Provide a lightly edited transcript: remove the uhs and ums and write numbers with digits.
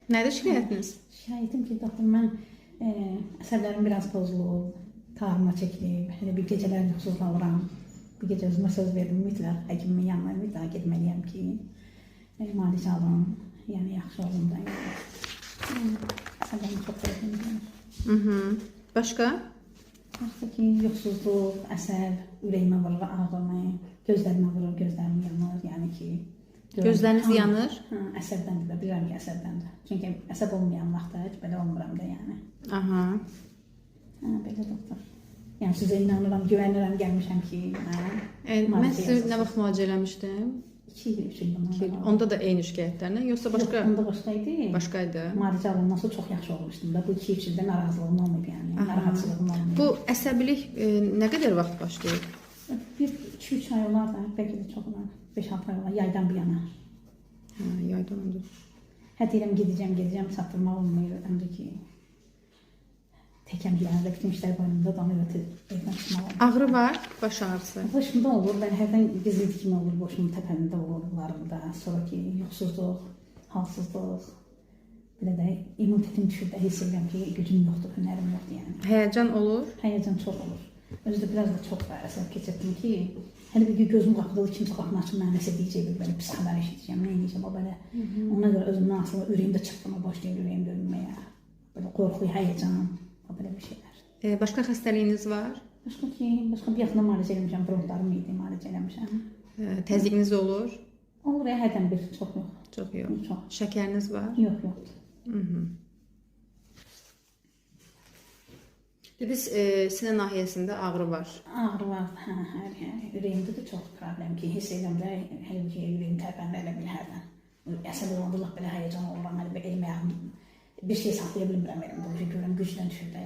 Nədir şikayətiniz? Şikayetim ki, doktor, mən əsəblərim biraz pozulub, tarıma çəkilib, hələ bir gecələr yuxusuzlanıram. Bir gecə özümə söz verdim, mütləq həkimin yanına mütləq getməliyəm ki, müalicə alım, yəni yaxşı olum da. Əsəblərim çox pozulub. Başqa? Başqa ki, yuxusuzluq, əsəb, ürəyimə vurur, ağrımı, gözlərimə vurur, gözlərim yanır, yəni ki... Gözləriniz yanır? Əsəbdəndir də, bilirəm ki, əsəbdəndir. Çünki əsəb olmayan vaxtda heç belə olmuram da, yəni. Aha. Belə doktor. Yəni sizə inanıram, güvənirəm, gəlmişəm ki, mən sizi nə vaxt müalicə eləmişdim? 2 il, 3 il bundan. Onda da eyni şikayətlərlə, yoxsa başqa? Onda başqaydı. Başqaydı. Müalicə alınması çox yaxşı olmuşdum da. Bu 2-3 ildə narazılığım olmayıb, yəni. Narahatsızlığım olmayıb. Bu əsəbilik nə qədər vaxt başlayır? Bir 2-3 ay olar da, bəlkə də çox olar. 5-6 ay olar, yaydan bir yana. Yaydan oldu. Deyirəm, gedəcəm, çatdırmaq olmuyor. Həm də ki, təkəm deyəndə bütün işlər boynumda danır, evdən çıxmaq olmuyor. Ağrı var, baş ağrısı. Başımda olur, ben hərdən gizli kimi olur, başımın təpəmində olur, bunlarımda. Sonra ki, yuxusuzluq, halsızlıq, belə də immunitetim düşür də, hiss edirəm ki, gücüm yoxdur, hünərim yoxdur yəni. Həyəcan olur? Həyəcan çox olur. Özü də biraz da çox əsəb keçirdim ki, hələ bir gün gözüm qapıdalı kimsə qapını açıb mənə nəsə deyəcək, belə pis xəbər eşitəcəm, nə edəcəm, o belə. Ona görə özümdən asılı ürəyimdə çıxdığıma başlayır, ürəyim dönməyə. Belə qorxu, həyəcan, belə bir şeylər. Başqa xəstəliyiniz var? Başqa bir yaxında müalicə eləmişəm, bronxlarım idi, müalicə eləmişəm. Təzyiqiniz olur? Olur, hərdən bir, çox yox. Çox yox. Çox. Şəkəriniz var? Yox, yoxdur. Dediniz, sinə nahiyəsində ağrı var. Ağrı var, ürəyimdə də çox problem ki, hiss edirəm də, hələ ki, ürəyim tərpəndə elə bil hərdən. Əsəb olanda lap belə həyəcan oluram, hələ bir elməyəm, bir şey saxlaya bilmirəm elimdə, görürəm gücdən düşür də,